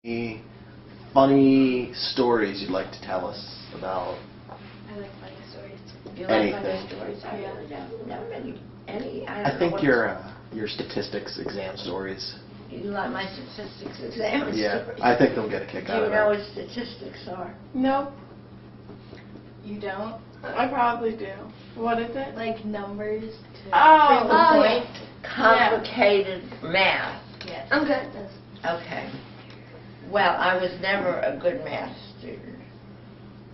Any funny stories you'd like to tell us about? I like funny stories. You like Anything. funny stories? I Yeah. really don't know any. I I don't know think what- your statistics exam stories. You like my statistics exam Yeah, stories? I think they'll get a kick Do out you of know it. what statistics are? Nope. You don't? I probably do. What is it? Like numbers to Oh, prove the oh, point? Complicated math. Yes. I'm good. Okay. Well, I was never a good math student.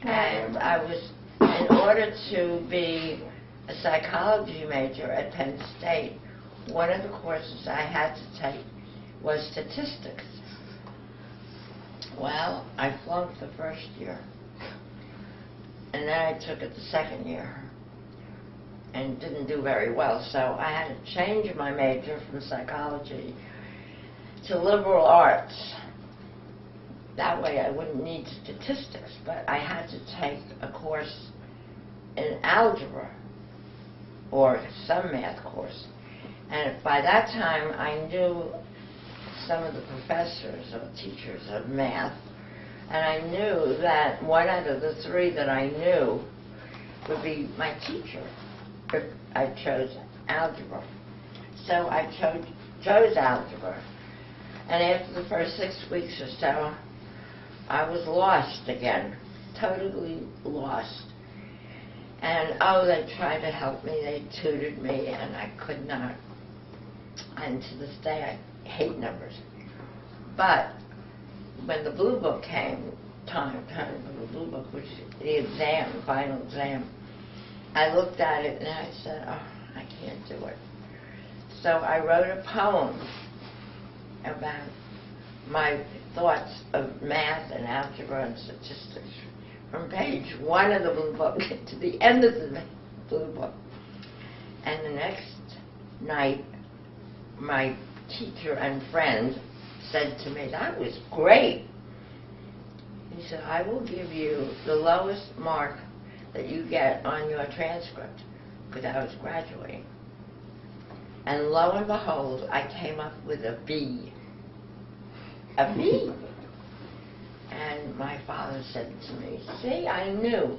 And I was, in order to be a psychology major at Penn State, one of the courses I had to take was statistics. Well, I flunked the first year. And then I took it the second year and didn't do very well. So I had to change my major from psychology to liberal arts. That way I wouldn't need statistics, but I had to take a course in algebra or some math course. And by that time I knew some of the professors or teachers of math, and I knew that one out of the three that I knew would be my teacher if I chose algebra. So I chose algebra. And after the first 6 weeks or so, I was lost again, totally lost. And oh, they tried to help me, they tutored me, and I could not. And to this day, I hate numbers. But when the blue book came, time for the blue book, which is the exam, final exam, I looked at it and I said, oh, I can't do it. So I wrote a poem about my thoughts of math and algebra and statistics from page 1 of the blue book to the end of the blue book. And the next night, my teacher and friend said to me, that was great. He said, I will give you the lowest mark that you get on your transcript, because I was graduating. And lo and behold, I came up with a B. A B. And my father said to me, see, I knew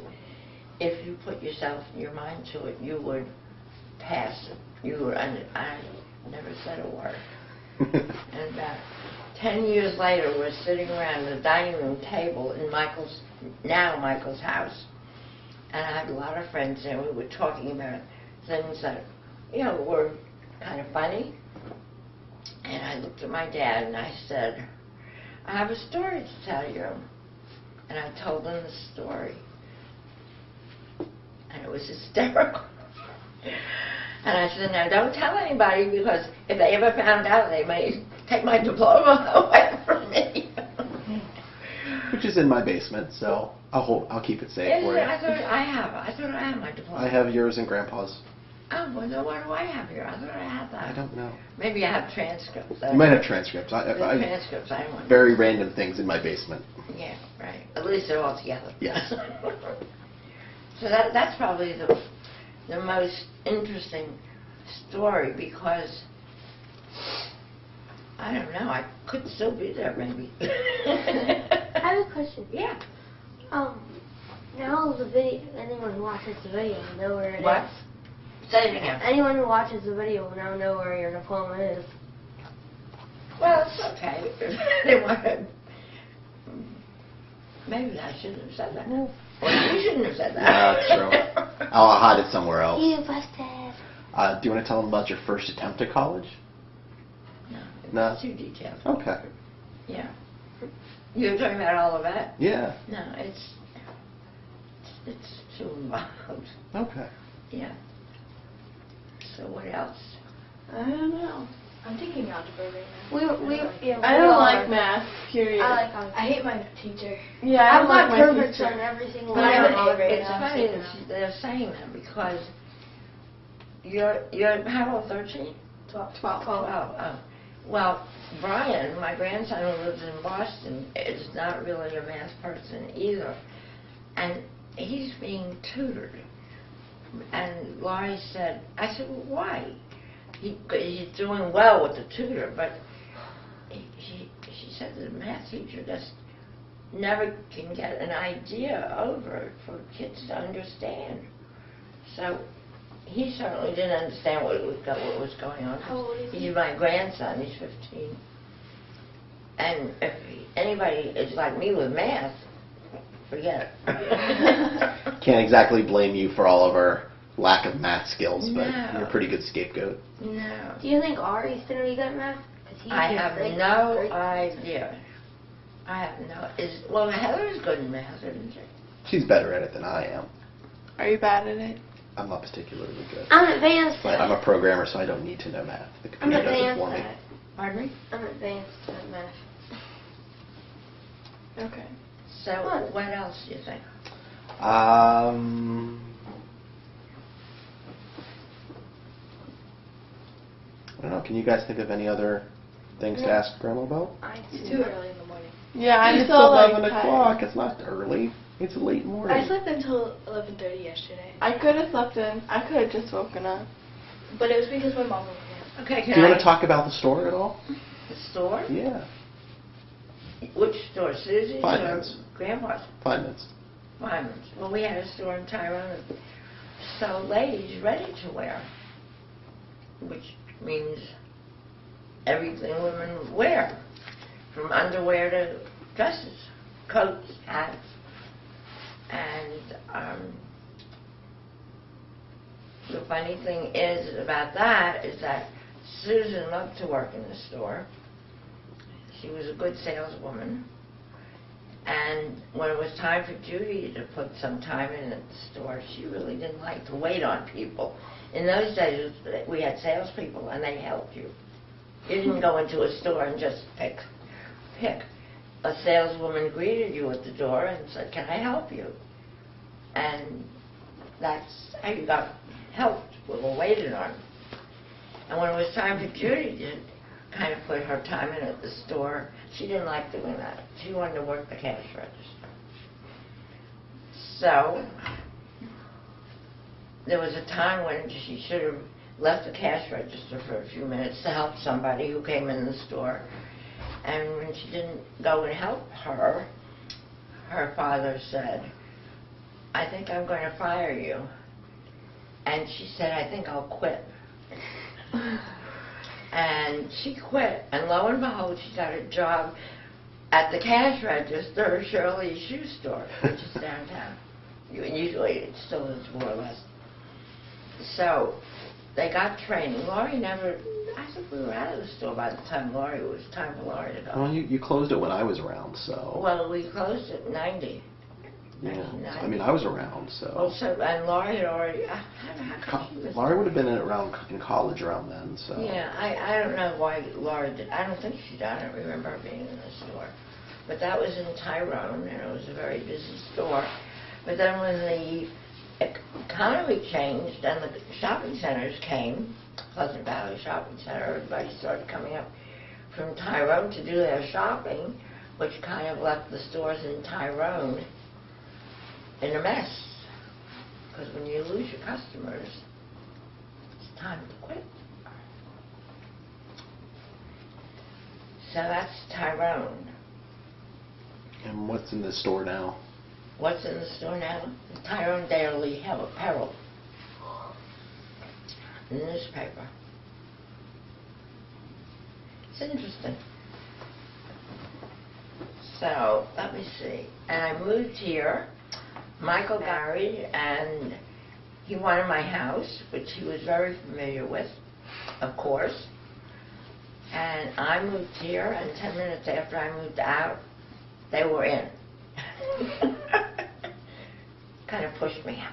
if you put yourself, your mind to it, you would pass it. You were under, I never said a word. And about 10 years later, we're sitting around the dining room table in Michael's house. And I had a lot of friends there. We were talking about things that, were kind of funny. And I looked at my dad and I said, I have a story to tell you. And I told him the story. And it was hysterical. And I said, now don't tell anybody, because if they ever found out, they may take my diploma away from me. Which is in my basement, so I'll keep it safe for you. I thought I have my diploma. I have yours and Grandpa's. Oh, well, then what do I have here? I thought I had that. I don't know. Maybe I have transcripts. You might have transcripts. I transcripts, I want. very random things in my basement. Yeah, right. At least they're all together. Yes. So that's probably the most interesting story, because I don't know, I could still be there maybe. I have a question. Yeah. Now the video, anyone who watches the video will know where it is. What? Say it again. Anyone who watches the video will now know where your diploma is. Well, it's okay. They want to. Maybe I shouldn't have said that. No. Well, you shouldn't have said that. Yeah, that's true. I'll hide it somewhere else. You busted. Do you want to tell them about your first attempt at college? No, No? it's too detailed. Okay. Yeah. You're talking about all of that? Yeah. No, it's too involved. Okay. Yeah. So what else? I don't know. I'm taking algebra right now. I don't like math, period. I like algebra. I hate my teacher. Yeah, I I've don't like got my perfect teacher. on every single But one I of know, algebra. it's funny that they're saying that, because you're how old, 13? 12. 12. Oh. Well, Brian, my grandson who lives in Boston, is not really a math person either. And he's being tutored. And Laurie said, I said, well, why? He's doing well with the tutor, but she said the math teacher just never can get an idea over for kids to understand. So he certainly didn't understand what was going on. How old is he? He's my grandson. He's 15. And if anybody is like me with math, forget it. Can't exactly blame you for all of our lack of math skills, but No. you're a pretty good scapegoat. No. Do you think Ari's gonna be good at math? 'Cause he's I just have great- no great. idea. I have no. Well, Heather's good in math, isn't she? She's better at it than I am. Are you bad at it? I'm not particularly good. I'm advanced But at I'm a it. programmer, so I don't need to know math. The I'm computer does it advanced for me. at it. Pardon me? I'm advanced at math. Okay. So, What? what else do you think? I don't know. Can you guys think of any other things to ask Grandma about? It's too early in the morning. Yeah, I'm It's still 11 like o'clock. tired. It's not early. It's late morning. I slept until 11:30 yesterday, I could have slept in. I could have just woken up. but it was because my mom woke me up. Okay, Do can you I? want to talk about the store at all? The store? Yeah. Which store? Susie's or Fineman's. Grandpa's? 5 minutes. Fineman's. Well, we had a store in Tyrone. So ladies ready to wear, which means everything women wear, from underwear to dresses, coats, hats, and the funny thing is about that is that Susan loved to work in the store. She was a good saleswoman. And when it was time for Judy to put some time in at the store, she really didn't like to wait on people. In those days, we had salespeople, and they helped you. You didn't go into a store and just pick. A saleswoman greeted you at the door and said, "Can I help you?" And that's how you got helped. We were waiting on. And when it was time for Judy to kind of put her time in at the store, she didn't like doing that. She wanted to work the cash register. So there was a time when she should have left the cash register for a few minutes to help somebody who came in the store. And when she didn't go and help her, her father said, "I think I'm going to fire you." And she said, "I think I'll quit." And she quit, and lo and behold, she got a job at the cash register of Shirley's shoe store, which is downtown. Usually it still is, more or less. So they got training. Laurie never, I think we were out of the store by the time Laurie, it was time for Laurie to go. Well, you closed it when I was around, so. Well, we closed at 90. Yeah. 99. I mean, I was around, so. Well, so, and Laurie had already, how come she was... Laurie would have been in college around then, so. Yeah, I don't know why Laurie did. I don't think she did. I don't remember her being in the store. But that was in Tyrone, and it was a very busy store. But then when the economy changed and the shopping centers came, Pleasant Valley Shopping Center, everybody started coming up from Tyrone to do their shopping, which kind of left the stores in Tyrone in a mess. Because when you lose your customers, it's time to quit. So that's Tyrone. And what's in the store now? What's in the store now? The Tyrone Daily Herald. The newspaper. It's interesting. So, let me see. And I moved here. Michael married, and he wanted my house, which he was very familiar with, of course. And I moved here, and 10 minutes after I moved out, they were in. Kind of pushed me out.